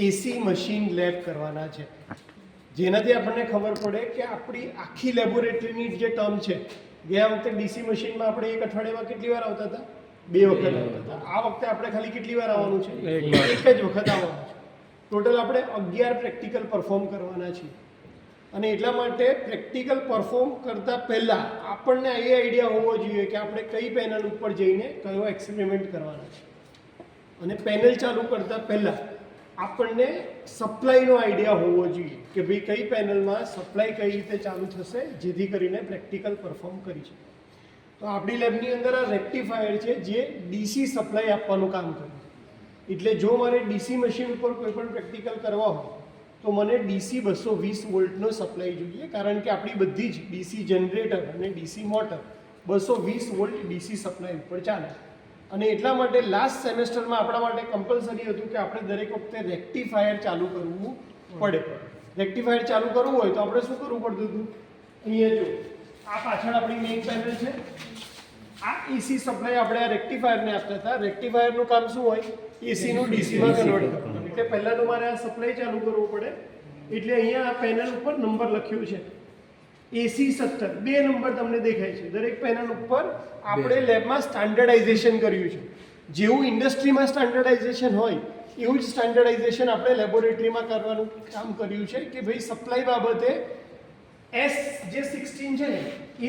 AC machine lab કરવાના છે, જેનાથી આપણને ખબર પડે કે આપણી આખી લેબોરેટરીની જે ટર્મ છે. ગયા વખતે ડીસી મશીનમાં આપણે એક અઠવાડિયામાં કેટલી વાર આવતા હતા? 2 વખત આવતા હતા. આ વખતે આપણે ખાલી કેટલી વાર આવવાનું છે? એક જ વખત આવવાનું છે. ટોટલ આપણે 11 પ્રેક્ટિકલ પરફોર્મ કરવાના છીએ. અને એટલા માટે પ્રેક્ટિકલ પરફોર્મ કરતાં પહેલાં આપણને એ આઈડિયા હોવો જોઈએ કે આપણે કઈ પેનલ ઉપર જઈને કયો એક્સપેરિમેન્ટ કરવાના છે. અને પેનલ ચાલુ કરતાં પહેલાં આપણને સપ્લાયનો આઈડિયા હોવો જોઈએ કે ભાઈ કઈ પેનલમાં સપ્લાય કઈ રીતે ચાલુ થશે જેથી કરીને પ્રેક્ટિકલ પરફોર્મ કરી શકે. તો આપણી લેબની અંદર આ રેક્ટિફાયર છે જે ડીસી સપ્લાય આપવાનું કામ કરે. એટલે જો મારે ડીસી મશીન ઉપર કોઈ પણ પ્રેક્ટિકલ કરવા હોય તો મને ડીસી 220 વોલ્ટનો સપ્લાય જોઈએ, કારણ કે આપણી બધી જ ડીસી જનરેટર અને DC motor 220 volt DC supply ઉપર ચાલે. અને એટલા માટે લાસ્ટ સેમેસ્ટરમાં આપણા માટે કમ્પલસરી હતું કે આપણે દરેક વખતે રેક્ટિફાયર ચાલુ કરવું પડે. રેક્ટિફાયર ચાલુ કરવું હોય તો આપણે શું કરવું પડતું હતું? અહીંયા જો આ પાછળ આપણી મેઇન પેનલ છે, આ એસી સપ્લાય આપણે આ રેક્ટિફાયરને આપતા હતા. રેક્ટિફાયરનું કામ શું હોય? એસીનું ડીસીમાં કન્વર્ટ કરવાનું. એટલે પહેલાં તો મારે આ સપ્લાય ચાલુ કરવો પડે. એટલે અહીંયા આ પેનલ ઉપર નંબર લખ્યો છે એસી 17, 2 નંબર તમને દેખાય છે. દરેક પેનલ ઉપર આપણે લેબમાં સ્ટાન્ડર્ડાઇઝેશન કર્યું છે. જેવું ઇન્ડસ્ટ્રીમાં સ્ટાન્ડર્ડાઇઝેશન હોય એવું જ સ્ટાન્ડર્ડાઇઝેશન આપણે લેબોરેટરીમાં કરવાનું કામ કર્યું છે કે ભાઈ સપ્લાય બાબતે S જે 16 છે ને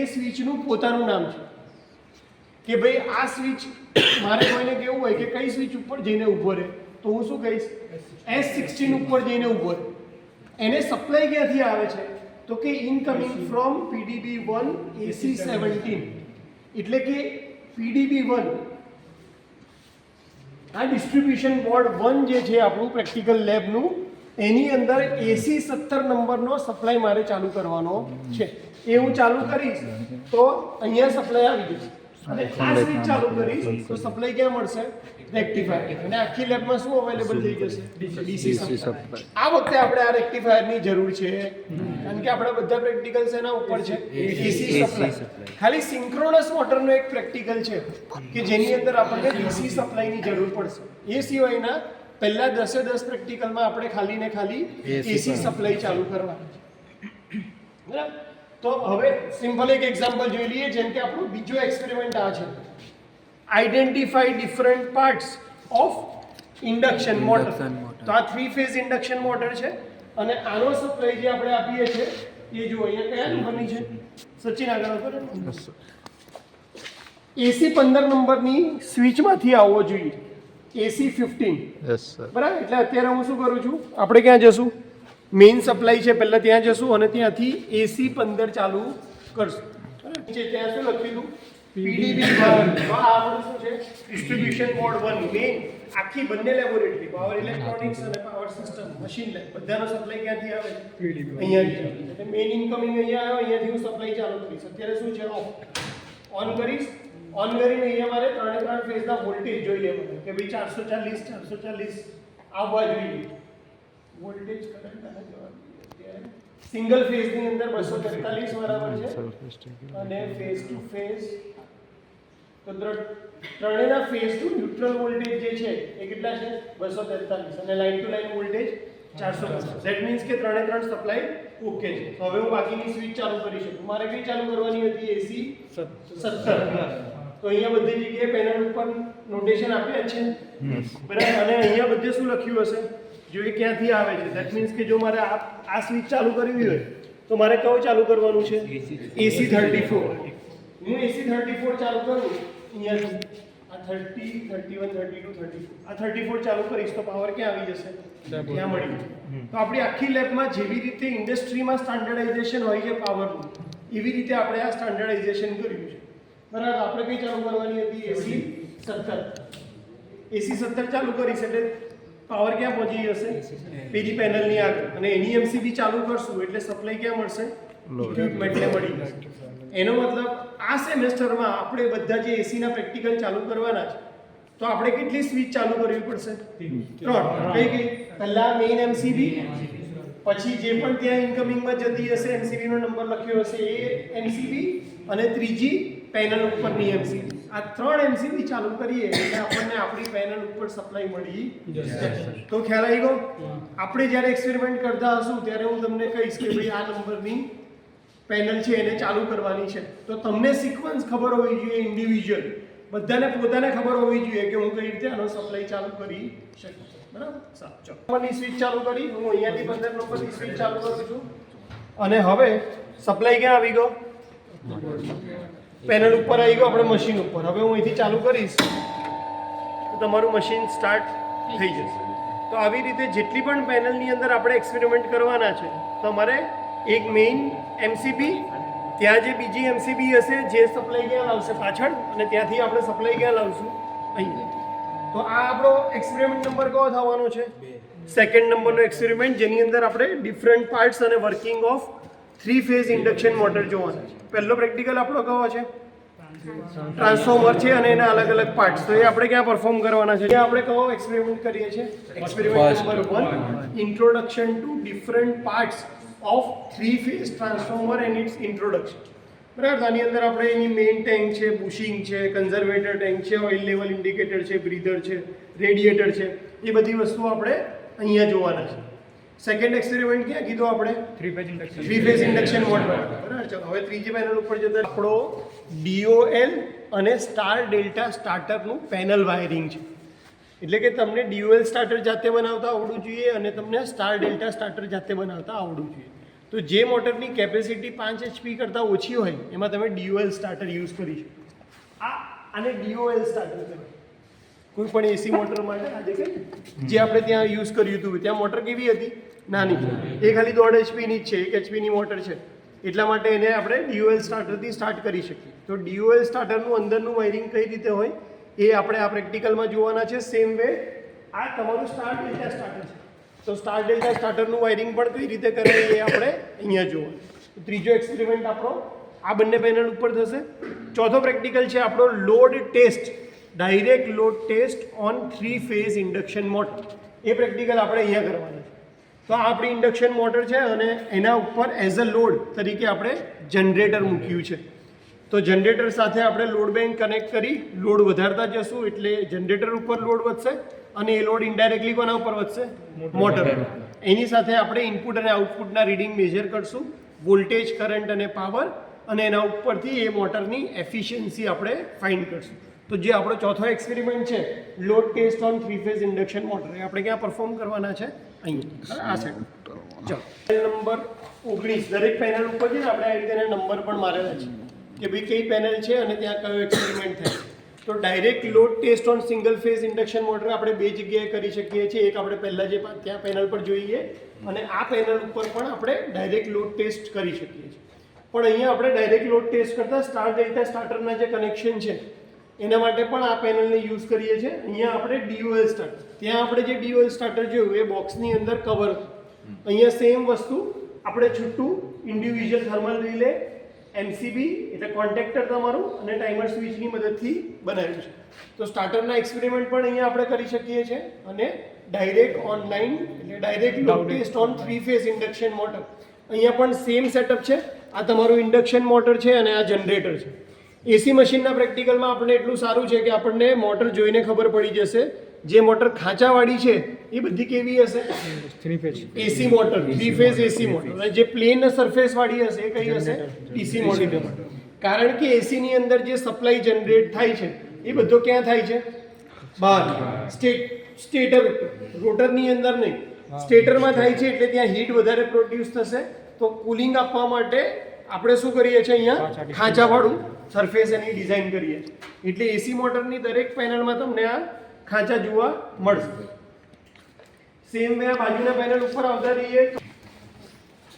એ સ્વિચનું પોતાનું નામ છે કે ભાઈ આ સ્વિચ મારે કોઈને કેવું હોય કે કઈ સ્વિચ ઉપર જઈને ઊભો રહે તો હું શું કહીશ? S16 ઉપર જઈને ઊભો રહે. એને સપ્લાય ક્યાંથી આવે છે? તો કે ઇનકમિંગ ફ્રોમ PDB1 AC17. એટલે કે PDB1 આ ડિસ્ટ્રીબ્યુશન બોર્ડ 1 જે છે આપણું પ્રેક્ટિકલ લેબનું, એની અંદર AC17 નંબરનો સપ્લાય મારે ચાલુ કરવાનો છે. એ હું ચાલુ કરીશ તો અહીંયા સપ્લાય આવી જશે. અને આ સ્વિચ ચાલુ કરીશ તો સપ્લાય ક્યાં મળશે? રેક્ટિફાયર. અને આખી લેબમાં શું અવેલેબલ થઈ જશે? DC supply. આ વખતે આપણે આ રેક્ટિફાયરની જરૂર છે, કારણ કે આપણા બધા પ્રેક્ટિકલ્સ એના ઉપર છે. એસી સપ્લાય ખાલી સિંક્રોનસ મોટરનો એક પ્રેક્ટિકલ છે કે જેની અંદર આપણને ડીસી સપ્લાયની જરૂર પડશે. એ સિવાયના પહેલા 10 પ્રેક્ટિકલમાં આપણે ખાલી ને ખાલી એસી સપ્લાય ચાલુ કરવાનું છે. બરાબર? તો હવે સિમ્પલ એક એક્ઝામ્પલ જોઈ લઈએ. જેમ કે આપણો બીજો એક્સપેરિમેન્ટ આ છે, identify different parts of induction motor. તો આ 3 ફેઝ ઇન્ડક્શન મોટર છે અને આનો સપ્લાય જે આપણે આપીએ છીએ એ જો અહીંયા કયા નંબરની છે? સચિન આગળ કરો. એસી 15 નંબરની સ્વિચમાંથી આવવો જોઈએ. એસી 15. Yes sir. બરાબર? એટલે અત્યારે હું શું કરું છું, આપણે ક્યાં જશું? મેઇન સપ્લાય છે પહેલાં ત્યાં જશું અને ત્યાંથી એસી 15 ચાલુ કરશું. નીચે ત્યાં શું લખેલું? PDB1. તો આ આપણું શું છે? Distribution board 1. મેઇન આખી બંને લેબોરેટરી, પાવર ઇલેક્ટ્રોનિક્સ અને પાવર સિસ્ટમ, મશીન લેબ, બધાનો સપ્લાય ક્યાંથી આવે? અહીંયાથી. એટલે મેઇન ઇનકમિંગ અહીંયા આવ્યો, અહીંયાથી હું સપ્લાય ચાલુ કરીશ. અત્યારે શું છે? ઓન કરીશ. ઓન કરીને અહીંયા મારે 3 ફેઝના વોલ્ટેજ જોઈ લેવાનું કે ભાઈ 440 આવવા જોઈએ. વોલ્ટેજ કરંટ આને જવાનું અત્યારે સિંગલ ફેઝની અંદર 243 બરાબર છે અને ફેઝ ટુ ફેઝ તો ત્રણેયના ફેઝ ટુ ન્યુટ્રલ વોલ્ટેજ જે છે એ કેટલા છે? 243 અને line to line voltage 450. That means કે 3 સપ્લાય ઓકે છે. તો હવે હું બાકીની સ્વિચ ચાલુ કરી શકું. મારે કઈ ચાલુ કરવાની હતી? એસી 17. તો અહીંયા બધી જગ્યાએ પેનલ ઉપર નોટેશન આપ્યા છે બરાબર. અને અહીંયા બધે શું લખ્યું હશે? જો એ ક્યાંથી આવે છે. ધેટ મીન્સ કે જો મારે આ સ્વિચ ચાલુ કરવી હોય તો મારે કયું ચાલુ કરવાનું છે? એસી 34. હું એસી 34 ચાલુ કરું અહીંયાથી. આ 30, 31, 32, 34. આ 34 ચાલુ કરીશ તો પાવર ક્યાં આવી જશે? ત્યાં મળી. તો આપણી આખી લેબમાં જેવી રીતે ઇન્ડસ્ટ્રીમાં સ્ટાન્ડર્ડાઇઝેશન હોય છે પાવરનું, એવી રીતે આપણે આ સ્ટાન્ડર્ડાઇઝેશન કર્યું છે. બરાબર? આપણે કઈ ચાલુ કરવાની હતી? એસી 17. એસી 17 ચાલુ કરીશ એટલે પાવર ક્યાં પહોંચી જશે? પેલી પેનલની આગળ. અને એની એમસીબી ચાલુ કરશું એટલે સપ્લાય ક્યાં મળશે? ઇક્વિપમેન્ટને મળી જશે. એનો મતલબ આ સેમેસ્ટરમાં આપણે બધા જે એસીના પ્રેક્ટિકલ ચાલુ કરવાના છે તો આપણે કેટલી સ્વિચ ચાલુ કરવી પડશે? 3. કઈ? પહેલા મેઇન એમસીબી, પછી જે પણ ત્યાં ઇનકમિંગમાં જતી હશે એમસીબી નો નંબર લખ્યો હશે એ એમસીબી, અને ત્રીજી પેનલ ઉપરની એમસીબી. આ 3 MCB ચાલુ કરીએ એટલે આપણને આપણી પેનલ ઉપર સપ્લાય મળી જશે. તો ખ્યાલ આવી ગયો? આપણે જ્યારે એક્સપેરિમેન્ટ કરતા હશું ત્યારે હું તમને કહીશ કે ભાઈ આ નંબરની પેનલ છે એને ચાલુ કરવાની છે. તો તમને સિક્વન્સ ખબર હોવી જોઈએ ઇન્ડિવિજ્યુઅલ, બધાને પોતાને ખબર હોવી જોઈએ કે હું કઈ રીતે આનો સપ્લાય ચાલુ કરી શકું. બરાબર? સારું, ચલો નંબરની સ્વિચ ચાલુ કરી, હું અહીંયાથી 15 નંબરની સ્વિચ ચાલુ કરું છું. અને હવે સપ્લાય ક્યાં આવી ગયો? પેનલ ઉપર આવી ગયો, આપણે મશીન ઉપર. હવે હું અહીંથી ચાલુ કરીશ તો તમારું મશીન સ્ટાર્ટ થઈ જશે. તો આવી રીતે જેટલી પણ પેનલની અંદર આપણે એક્સપેરિમેન્ટ કરવાના છે તમારે એક મેઇન MCB, ત્યાં જે બીજી MCB હશે જે સપ્લાય ક્યાં લાવશે પાછળ, અને ત્યાંથી આપણે સપ્લાય ક્યાં લાવશું? અહીં. તો આ આપણો એક્સપેરિમેન્ટ નંબર કયો થવાનો છે? સેકન્ડ નંબરનો એક્સપેરિમેન્ટ, જેની અંદર આપણે ડિફરન્ટ પાર્ટ્સ અને working of 3 phase induction motor જોવાના છે. પહેલો પ્રેક્ટિકલ આપણો કયો છે? ટ્રાન્સફોર્મર છે અને એના અલગ અલગ પાર્ટ્સ. તો એ આપણે ક્યાં પરફોર્મ કરવાના છે? આપણે કયો એક્સપેરિમેન્ટ કરીએ છીએ? Experiment number 1, introduction to different parts of 3 phase transformer and its introduction. બરાબર? આની અંદર આપણે એની મેઇન ટેન્ક છે, બુશિંગ છે, કન્ઝર્વેટર ટેન્ક છે, ઓઇલ લેવલ ઇન્ડિકેટર છે, બ્રીધર છે, રેડિએટર છે, એ બધી વસ્તુઓ આપણે અહીંયા જોવાના છે. સેકન્ડ એક્સપેરિમેન્ટ ક્યાં કીધું આપણે? 3 ફેઝ ઇન્ડક્શન મોટર. બરાબર? ચલો હવે ત્રીજી પેનલ ઉપર જતા આપણો DOL અને સ્ટાર ડેલ્ટા સ્ટાર્ટરનું પેનલ વાયરિંગ છે. એટલે કે તમને DOL સ્ટાર્ટર જાતે બનાવતા આવડવું જોઈએ અને તમને સ્ટાર ડેલ્ટા સ્ટાર્ટર જાતે બનાવતા આવડવું જોઈએ. તો જે મોટરની કેપેસિટી 5 HP કરતાં ઓછી હોય એમાં તમે DOL સ્ટાર્ટર યુઝ કરી શકો. આને DOL સ્ટાર્ટર કહેવાય. કોઈ પણ AC મોટર માટે આજે કઈ જે આપણે ત્યાં યુઝ કર્યું હતું ત્યાં મોટર કેવી હતી? નાની. એ ખાલી 1.5 HP ની જ છે, 1 HP ની મોટર છે. એટલા માટે એને આપણે DOL સ્ટાર્ટરથી સ્ટાર્ટ કરી શકીએ. તો DOL સ્ટાર્ટરનું અંદરનું વાયરિંગ કઈ રીતે હોય એ આપણે આ પ્રેક્ટિકલમાં જોવાના છે. સેમ વે આ તમારું સ્ટાર ડેલ્ટા સ્ટાર્ટર છે. તો સ્ટાર ડેલ્ટા સ્ટાર્ટરનું વાયરિંગ પણ કઈ રીતે કરે એ આપણે અહીંયા જોવાનું. ત્રીજો એક્સપેરિમેન્ટ આપણો આ બંને પેનલ ઉપર થશે. ચોથો પ્રેક્ટિકલ છે આપણો load test, direct load test on 3 phase induction motor. એ પ્રેક્ટિકલ આપણે અહીંયા કરવાના છે. તો આ આપણી ઇન્ડક્શન મોટર છે અને એના ઉપર એઝ અ લોડ તરીકે આપણે જનરેટર મૂક્યું છે. તો જનરેટર સાથે આપણે લોડ બેંક કનેક્ટ કરી લોડ વધારતા જશું એટલે જનરેટર ઉપર લોડ વધશે અને એ લોડ ઇનડાયરેક્ટલી કોના ઉપર વધશે? મોટર. એની સાથે આપણે ઇનપુટ અને આઉટપુટના રીડિંગ મેજર કરશું, વોલ્ટેજ, કરંટ અને પાવર, અને એના ઉપરથી એ મોટરની એફિશિયન્સી આપણે ફાઇન્ડ કરશું. તો જે આપણો ચોથો એક્સપેરિમેન્ટ છે load test on 3 phase induction motor, એ આપણે ક્યાં પરફોર્મ કરવાના છે? અહીંયા આ સાઈડ. ચલો નંબર 19. દરેક પેનલ ઉપર છે ને આપણે આ રીતે નંબર પણ મારેલા છે કે ભાઈ કઈ પેનલ છે અને ત્યાં કયો એક્સપેરિમેન્ટ થાય. તો direct load test on single phase induction motor આપણે બે જગ્યાએ કરી શકીએ છીએ. એક આપણે પહેલાં જે ત્યાં પેનલ પર જોઈએ અને આ પેનલ ઉપર પણ આપણે ડાયરેક્ટ લોડ ટેસ્ટ કરી શકીએ છીએ. પણ અહીંયા આપણે ડાયરેક્ટ લોડ ટેસ્ટ કરતાં સ્ટાર ડેલ્ટા સ્ટાર્ટરના જે કનેક્શન છે એના માટે પણ આ પેનલને યુઝ કરીએ છીએ. અહીંયા આપણે DOL સ્ટાર્ટર, ત્યાં આપણે જે DOL સ્ટાર્ટર જોયું એ બોક્સની અંદર કવર. અહીંયા સેમ વસ્તુ આપણે છૂટું ઇન્ડિવિજ્યુઅલ થર્મલ રિલે, MCB એટલે કોન્ટેક્ટર તમારું અને ટાઈમર સ્વિચની મદદથી બનાવ્યું છે. તો સ્ટાર્ટરના એક્સપેરિમેન્ટ પણ અહીંયા આપણે કરી શકીએ છીએ અને ડાયરેક્ટ ઓનલાઈન એટલે direct load test on 3 phase induction motor. અહીંયા પણ સેમ સેટઅપ છે. આ તમારું ઇન્ડક્શન મોટર છે અને આ જનરેટર છે. એસી મશીનના પ્રેક્ટિકલમાં આપણે એટલું સારું છે કે આપણને મોટર જોઈને ખબર પડી જશે. જે મોટર ખાંચાવાળી છે એ બધી કેવી હશે? 3 phase AC motor, 3 phase AC motor. અને જે પ્લેન સરફેસ વાળી હશે એ કઈ હશે? DC motor. કારણ કે AC ની અંદર જે સપ્લાય જનરેટ થાય છે એ બધો ક્યાં થાય છે? બહાર, સ્ટેટર, રોટરની અંદર નહીં, સ્ટેટરમાં થાય છે. એટલે ત્યાં હીટ વધારે પ્રોડ્યુસ થશે. તો કુલિંગ આપવા માટે આપણે શું કરીએ છીએ? અહીંયા ખાંચાવાળું સરફેસ એની ડિઝાઇન કરીએ છીએ. એટલે એસી મોટરની દરેક પેનલમાં તમને આ ખાંચા જોવા મળશે. સેમ વે બાજુના પેનલ ઉપર આવતા રહીએ.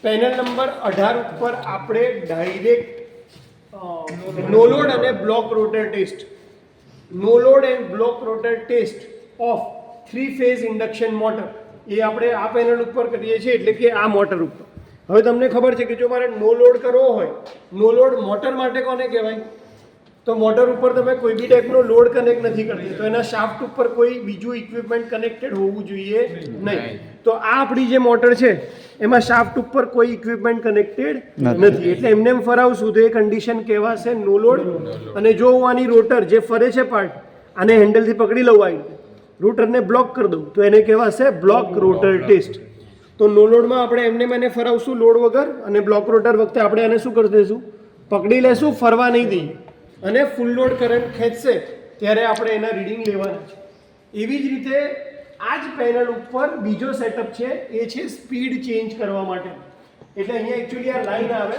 પેનલ નંબર 18 ઉપર આપણે ડાયરેક્ટ નો લોડ અને block rotor test, no load and block rotor test of 3 phase induction motor એ આપણે આ પેનલ ઉપર કરીએ છીએ. એટલે કે આ મોટર ઉપર. હવે તમને ખબર છે કે જો મારે નો લોડ કરવો હોય, નો લોડ મોટર માટે કોને કહેવાય? તો મોટર ઉપર તમે કોઈ બી ટાઈપનો લોડ કનેક્ટ નથી કરતી તો એના શાફ્ટ ઉપર કોઈ બીજું ઇક્વિપમેન્ટ કનેક્ટેડ હોવું જોઈએ નહીં. તો આ આપણી જે મોટર છે એમાં શાફ્ટ ઉપર કોઈ ઇક્વિપમેન્ટ કનેક્ટેડ નથી, એટલે એમને એમ ફરાવશું તો એ કન્ડિશન કહેવાશે નો લોડ. અને જો હું આની રોટર જે ફરે છે પાર્ટ આને હેન્ડલથી પકડી લઉં, આવી રોટરને બ્લોક કરી દઉં તો એને કહેવાશે બ્લોક રોટર ટેસ્ટ. તો નો લોડમાં આપણે એમને મને ફરાવશું લોડ વગર, અને બ્લોક રોટર વખતે આપણે આને શું કરી દઈશું, પકડી લેશું, ફરવા નહીં દઈએ, અને ફૂલ લોડ કરંટ ખેંચશે ત્યારે આપણે એના રીડિંગ લેવાના છે. એવી જ રીતે આ જ પેનલ ઉપર બીજો સેટઅપ છે, એ છે સ્પીડ ચેન્જ કરવા માટે. એટલે અહીંયા એકચ્યુઅલી આ લાઈન આવે,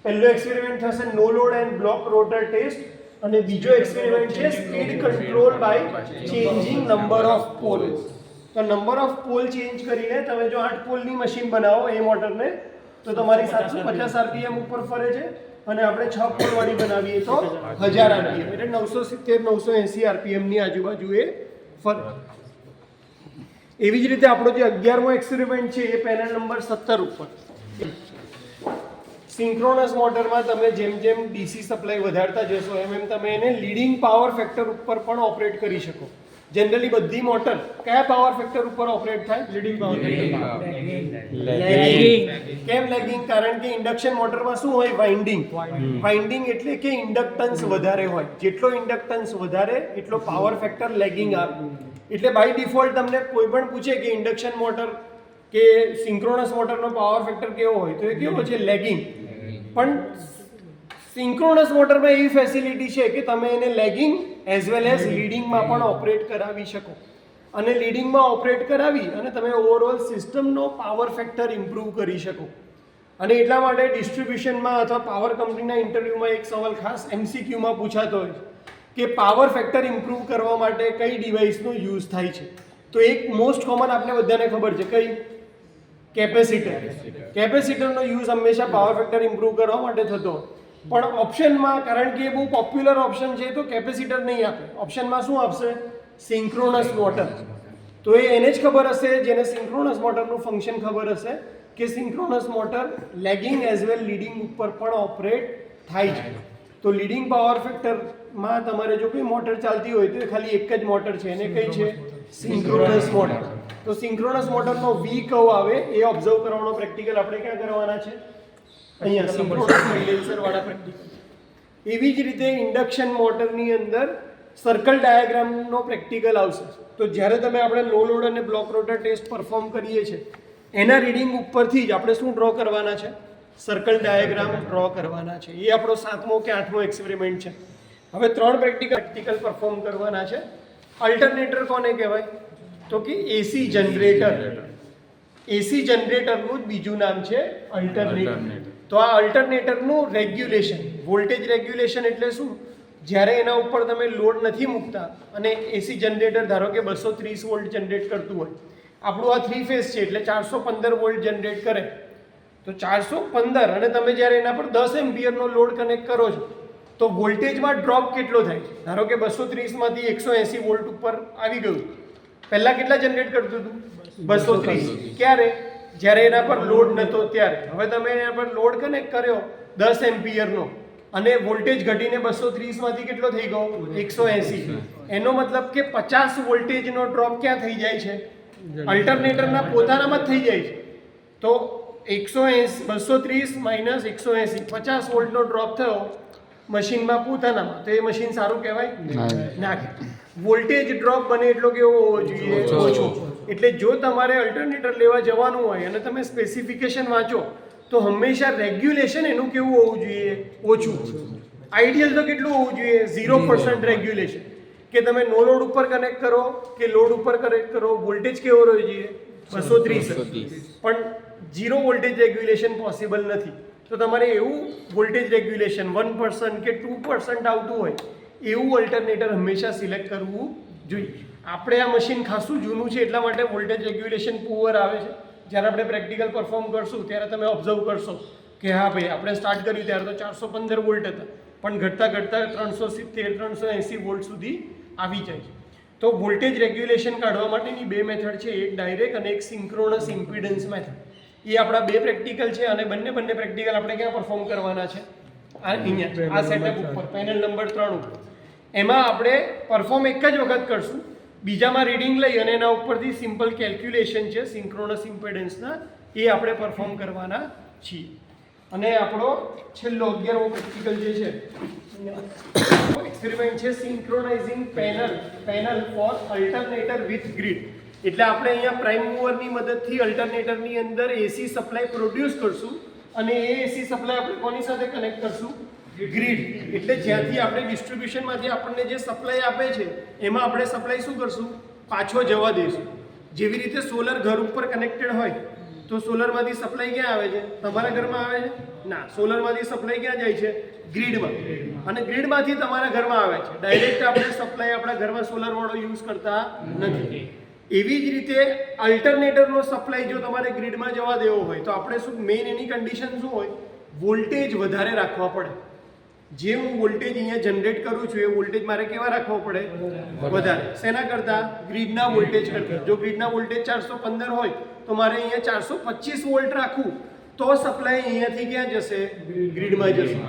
પહેલો એક્સપેરિમેન્ટ થશે no load and block rotor test, અને બીજો એક્સપેરિમેન્ટ છે speed control by changing number of pole. તો નંબર ઓફ પોલ ચેન્જ કરીને તમે જો 8 પોલની મશીન બનાવો એ મોટરને, તો તમારી 750 RPM ઉપર ફરે છે, અને આપણે 6 પોલ વાળી બનાવીએ તો 1000 RPM, એટલે 970-980 RPM ની આજુબાજુ એ ફરે. એવી જ રીતે આપણો જે 11મો એક્સપેરિમેન્ટ છે એ પેનલ નંબર 17 ઉપર. સિંક્રોનસ મોટરમાં તમે જેમ જેમ ડીસી સપ્લાય વધારતા જશો એમ એમ તમે એને લીડિંગ પાવર ફેક્ટર ઉપર પણ ઓપરેટ કરી શકો. જનરલી બધી મોટર કયા પાવર ફેક્ટર ઉપર ઓપરેટ થાય? Leading power. કેમ લેગિંગ? કારણ કે ઇન્ડક્શન મોટરમાં શું હોય? વાઇન્ડિંગ. વાઇન્ડિંગ એટલે કે ઇન્ડક્ટન્સ વધારે હોય, જેટલો ઇન્ડક્ટન્સ વધારે એટલો પાવર ફેક્ટર લેગિંગ આવે. એટલે બાય ડિફોલ્ટ તમને કોઈ પણ પૂછે કે ઇન્ડક્શન મોટર કે સિંક્રોનસ મોટરનો પાવર ફેક્ટર કેવો હોય, તો એ કેવો છે? લેગિંગ. પણ સિંક્રોનસ મોટરમાં એવી ફેસિલિટી છે કે તમે એને લેગિંગ એઝ વેલ એઝ લીડિંગમાં પણ ઓપરેટ કરાવી શકો, અને લીડિંગમાં ઓપરેટ કરાવી અને તમે ઓવરઓલ સિસ્ટમનો પાવર ફેક્ટર ઇમ્પ્રૂવ કરી શકો. અને એટલા માટે ડિસ્ટ્રીબ્યુશનમાં અથવા પાવર કંપનીના ઇન્ટરવ્યૂમાં એક સવાલ ખાસ MCQમાં પૂછાતો હોય કે પાવર ફેક્ટર ઇમ્પ્રૂવ કરવા માટે કઈ ડિવાઇસનો યુઝ થાય છે. તો એક મોસ્ટ કોમન આપણે બધાને ખબર છે, કઈ? કેપેસિટર. કેપેસિટરનો યુઝ હંમેશા પાવર ફેક્ટર ઇમ્પ્રૂવ કરવા માટે થતો. પણ ઓપ્શનમાં, કારણ કે એ બહુ પોપ્યુલર ઓપ્શન છે, તો કેપેસિટર નહીં આપે. ઓપ્શનમાં શું આપશે? Synchronous motor. તો એને જ ખબર હશે જેને સિંક્રોનસ મોટરનું ફંક્શન ખબર હશે કે synchronous motor lagging as well leading ઉપર પણ ઓપરેટ થાય છે. તો લીડિંગ પાવર ફેક્ટરમાં તમારે જો કોઈ મોટર ચાલતી હોય તો એ ખાલી એક જ મોટર છે, એને કઈ છે? Synchronous motor. તો સિંક્રોનસ મોટરનો વી કર્વ આવે એ ઓબ્ઝર્વ કરવાનો પ્રેક્ટિકલ આપણે ક્યાં કરવાના છે? અહીંયા સિંક્રોનસ કન્ડેન્સર વાળા પ્રેક્ટિકલ. એવી જ રીતે ઇન્ડક્શન મોટરની અંદર સર્કલ ડાયાગ્રામનો પ્રેક્ટિકલ આવશે. તો જ્યારે તમે આપણે નો લોડ અને બ્લોક રોટર ટેસ્ટ પરફોર્મ કરીએ છીએ એના રીડિંગ ઉપરથી જ આપણે શું ડ્રો કરવાના છે? સર્કલ ડાયાગ્રામ ડ્રો કરવાના છે. એ આપણો 7મો કે 8મો એક્સપેરિમેન્ટ છે. હવે 3 પ્રેક્ટિકલ પરફોર્મ કરવાના છે. અલ્ટરનેટર કોને કહેવાય? તો કે એસી જનરેટર. એસી જનરેટરનું જ બીજું નામ છે અલ્ટરનેટર. તો આ અલ્ટરનેટરનું રેગ્યુલેશન, વોલ્ટેજ રેગ્યુલેશન એટલે શું? જ્યારે એના ઉપર તમે લોડ નથી મૂકતા અને એસી જનરેટર ધારો કે 230 વોલ્ટ જનરેટ કરતું હોય, આપણું આ 3 ફેઝ છે એટલે 415 વોલ્ટ જનરેટ કરે. તો 415 અને તમે જ્યારે એના પર 10 એમ્પિયરનો લોડ કનેક્ટ કરો છો તો વોલ્ટેજમાં ડ્રોપ કેટલો થાય? ધારો કે 230માંથી 180 વોલ્ટ ઉપર આવી ગયું. પહેલા કેટલા જનરેટ કરતું હતું? 230. ક્યારે? જ્યારે એના પર લોડ નહોતો ત્યારે. હવે તમે એના પર લોડ કનેક્ટ કર્યો 10 એમ્પિયરનો અને વોલ્ટેજ ઘટીને 230માંથી કેટલો થઈ ગયો? 180. એનો મતલબ કે 50 વોલ્ટેજનો ડ્રોપ ક્યાં થઈ જાય છે? અલ્ટરનેટરના પોતાનામાં જ થઈ જાય છે. તો 230 માઇનસ 180, 50 વોલ્ટનો ડ્રોપ થયો મશીનમાં પોતાનામાં, તો એ મશીન સારું કહેવાય? ના. વોલ્ટેજ ડ્રોપ બને એટલો કેવો હોવો જોઈએ? ઓછો. એટલે જો તમારે અલ્ટરનેટર લેવા જવાનું હોય અને તમે સ્પેસિફિકેશન વાંચો તો હંમેશા રેગ્યુલેશન એનું કેવું હોવું જોઈએ? ઓછું. આઈડિયલ તો કેટલું હોવું જોઈએ? 0% રેગ્યુલેશન. કે તમે નો લોડ ઉપર કનેક્ટ કરો કે લોડ ઉપર કનેક્ટ કરો, વોલ્ટેજ કેવો રહેવો જોઈએ? 230. પણ 0 વોલ્ટેજ રેગ્યુલેશન પોસિબલ નથી. તો તમારે એવું વોલ્ટેજ રેગ્યુલેશન 1% કે 2% આવતું હોય એવું અલ્ટરનેટર હંમેશા સિલેક્ટ કરવું જોઈએ. આપણે આ મશીન ખાસું જૂનું છે એટલા માટે વોલ્ટેજ રેગ્યુલેશન પુઅર આવે છે. જ્યારે આપણે પ્રેક્ટિકલ પરફોર્મ કરશું ત્યારે તમે ઓબ્ઝર્વ કરશો કે હા ભાઈ, આપણે સ્ટાર્ટ કર્યું ત્યારે તો 415 વોલ્ટ હતા, પણ ઘટતા ઘટતા 370-380 વોલ્ટ સુધી આવી જાય છે. તો વોલ્ટેજ રેગ્યુલેશન કાઢવા માટેની 2 મેથડ છે, એક ડાયરેક્ટ અને એક સિંક્રોનસ ઇમ્પિડન્સ મેથડ. એ આપણા 2 પ્રેક્ટિકલ છે અને બંને પ્રેક્ટિકલ આપણે ક્યાં પરફોર્મ કરવાના છે? અહીંયા આ સેટઅપ ઉપર પેનલ નંબર 3 ઉપર. એમાં આપણે પરફોર્મ એક જ વખત કરશું બીજામાં રીડિંગ લઈ અને એના ઉપરથી સિમ્પલ કેલ્ક્યુલેશન છે સિન્ક્રોનસ ઇમ્પેડન્સના, એ આપણે પરફોર્મ કરવાના છીએ. અને આપણો છેલ્લો 11મો પ્રેક્ટિકલ જે છે એક્સપેરિમેન્ટ છે synchronizing panel for alternator with grid. એટલે આપણે અહીંયા પ્રાઇમ મૂવરની મદદથી અલ્ટરનેટરની અંદર એસી સપ્લાય પ્રોડ્યુસ કરશું અને એ એસી સપ્લાય આપણે કોની સાથે કનેક્ટ કરશું? ગ્રીડ. એટલે જ્યાંથી આપણે ડિસ્ટ્રીબ્યુશનમાંથી આપણને જે સપ્લાય આપે છે એમાં આપણે સપ્લાય શું કરશું? પાછો જવા દઈશું. જેવી રીતે સોલર ઘર ઉપર કનેક્ટેડ હોય તો સોલરમાંથી સપ્લાય ક્યાં આવે છે? તમારા ઘરમાં આવે છે? ના, સોલરમાંથી સપ્લાય ક્યાં જાય છે? ગ્રીડમાં. અને ગ્રીડમાંથી તમારા ઘરમાં આવે છે. ડાયરેક્ટ આપણે સપ્લાય આપણા ઘરમાં સોલર વાળો યુઝ કરતા નથી. એવી જ રીતે અલ્ટરનેટરનો સપ્લાય જો તમારે ગ્રીડમાં જવા દેવો હોય તો આપણે શું મેઇન એની કન્ડિશન શું હોય? વોલ્ટેજ વધારે રાખવા પડે. જે હું વોલ્ટેજ અહીંયા જનરેટ કરું છું એ વોલ્ટેજ મારે કેવા રાખવો પડે? વધારે. શેના કરતા? ગ્રીડના વોલ્ટેજ કરતા. જો ગ્રીડના વોલ્ટેજ 415 હોય તો મારે અહીંયા 425 વોલ્ટ રાખવું તો સપ્લાય અહીંયાથી ક્યાં જશે? ગ્રીડમાં જશે.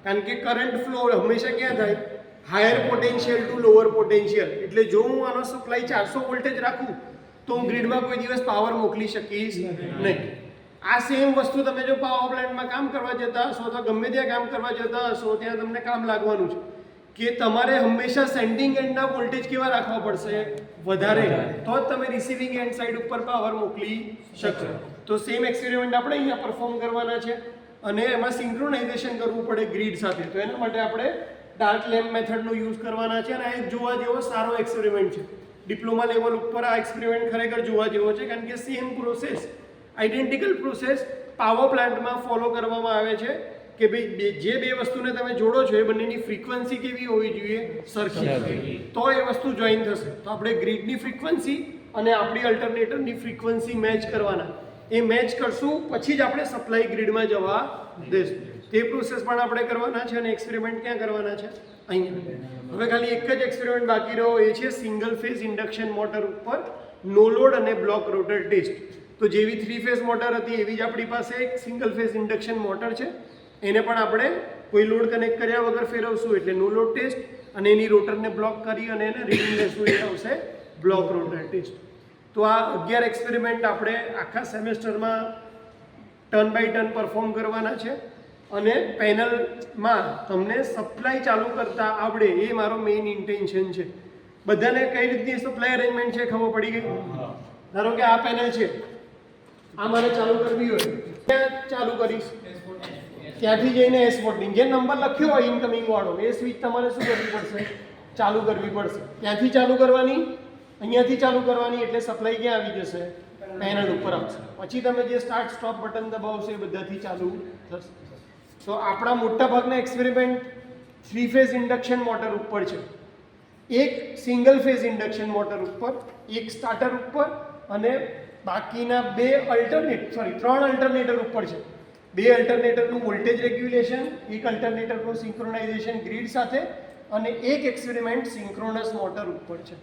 કારણ કે કરંટ ફ્લો હંમેશા ક્યાં થાય? Higher potential to lower potential. એટલે જો હું આનો સપ્લાય 400 વોલ્ટેજ રાખું તો હું ગ્રીડમાં કોઈ દિવસ પાવર મોકલી શકીશ નહીં. આ સેમ વસ્તુ તમે જો પાવર પ્લાન્ટમાં કામ કરવા જતા હશો તો ગમે ત્યાં કામ કરવા જતા હશો ત્યાં તમને કામ લાગવાનું છે કે તમારે હંમેશા સેન્ડિંગ એન્ડના વોલ્ટેજ કેવા રાખવા પડશે? વધારે. તો જ તમે રિસીવિંગ એન્ડ સાઈડ ઉપર પાવર મોકલી શકશો. તો સેમ એક્સપેરિમેન્ટ આપણે અહીંયા પરફોર્મ કરવાના છે અને એમાં સિન્ક્રોનાઇઝેશન કરવું પડે ગ્રીડ સાથે. તો એના માટે આપણે ડાર્ક લેમ્પ મેથડનો યુઝ કરવાના છે અને આ એક જોવા જેવો સારો એક્સપેરિમેન્ટ છે. ડિપ્લોમા લેવલ ઉપર આ એક્સપેરિમેન્ટ ખરેખર જોવા જેવો છે કારણ કે same process, identical process power પ્લાન્ટમાં ફોલો કરવામાં આવે છે કે ભાઈ જે બે વસ્તુને તમે જોડો છો એ બંનેની ફ્રીક્વન્સી કેવી હોવી જોઈએ? સરખી. તો એ વસ્તુ જોઈન થશે. તો આપણે ગ્રીડની ફ્રીક્વન્સી અને આપણી અલ્ટરનેટરની ફ્રીક્વન્સી મેચ કરવાના. એ મેચ કરશું પછી જ આપણે સપ્લાય ગ્રીડમાં જવા દઈશું. તે પ્રોસેસ પણ આપણે કરવાના છે અને એક્સપેરિમેન્ટ ક્યાં કરવાના છે? અહીંયા. હવે ખાલી એક જ એક્સપેરિમેન્ટ બાકી રહ્યો, એ છે સિંગલ ફેઝ ઇન્ડક્શન મોટર ઉપર નો લોડ અને બ્લોક રોટર ટેસ્ટ. તો જેવી 3 ફેઝ મોટર હતી એવી જ આપણી પાસે એક સિંગલ ફેઝ ઇન્ડક્શન મોટર છે. એને પણ આપણે કોઈ લોડ કનેક્ટ કર્યા વગર ફેરવશું એટલે નો લોડ ટેસ્ટ, અને એની રોટરને બ્લોક કરી અને એને રીડિંગ લેશું એટલે આવશે બ્લોક રોટર ટેસ્ટ. તો આ 11 એક્સપેરિમેન્ટ આપણે આખા સેમેસ્ટરમાં ટર્ન બાય ટર્ન પરફોર્મ કરવાના છે અને પેનલમાં તમને સપ્લાય ચાલુ કરતા આવડે એ મારો મેઇન ઇન્ટેન્શન છે. બધાને કઈ રીતની સપ્લાય અરેન્જમેન્ટ છે ખબર પડી ગઈ? ધારો કે આ પેનલ છે, આ મારે ચાલુ કરવી હોય ક્યાં ચાલુ કરીશ? ત્યાંથી જઈને S14 જે નંબર લખ્યો હોય ઇનકમિંગ વાળો એ સ્વિચ તમારે શું કરવી પડશે? ચાલુ કરવી પડશે. ત્યાંથી ચાલુ કરવાની, અહીંયાથી ચાલુ કરવાની એટલે સપ્લાય ક્યાં આવી જશે? પેનલ ઉપર આવશે. પછી તમે જે સ્ટાર્ટ સ્ટોપ બટન દબાવશો એ બધાથી ચાલુ થશે. તો આપણા મોટા ભાગના એક્સપેરિમેન્ટ 3 ફેઝ ઇન્ડક્શન મોટર ઉપર છે, એક સિંગલ ફેઝ ઇન્ડક્શન મોટર ઉપર, એક સ્ટાર્ટર ઉપર અને બાકીના 3 અલ્ટરનેટર ઉપર છે. 2 અલ્ટરનેટરનું વોલ્ટેજ રેગ્યુલેશન, એક અલ્ટરનેટરનું સિન્ક્રોનાઇઝેશન ગ્રીડ સાથે અને એક એક્સપેરિમેન્ટ સિન્ક્રોનસ મોટર ઉપર છે.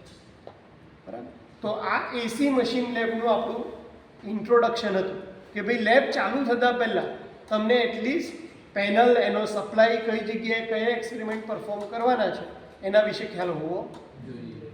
બરાબર. તો આ એસી મશીન લેબનું આપણું ઇન્ટ્રોડક્શન હતું કે ભાઈ લેબ ચાલુ થતાં પહેલાં તમને એટલીસ્ટ પેનલ, એનો સપ્લાય, કઈ જગ્યાએ કયા એક્સપેરિમેન્ટ પરફોર્મ કરવાના છે એના વિશે ખ્યાલ હોવો જોઈએ.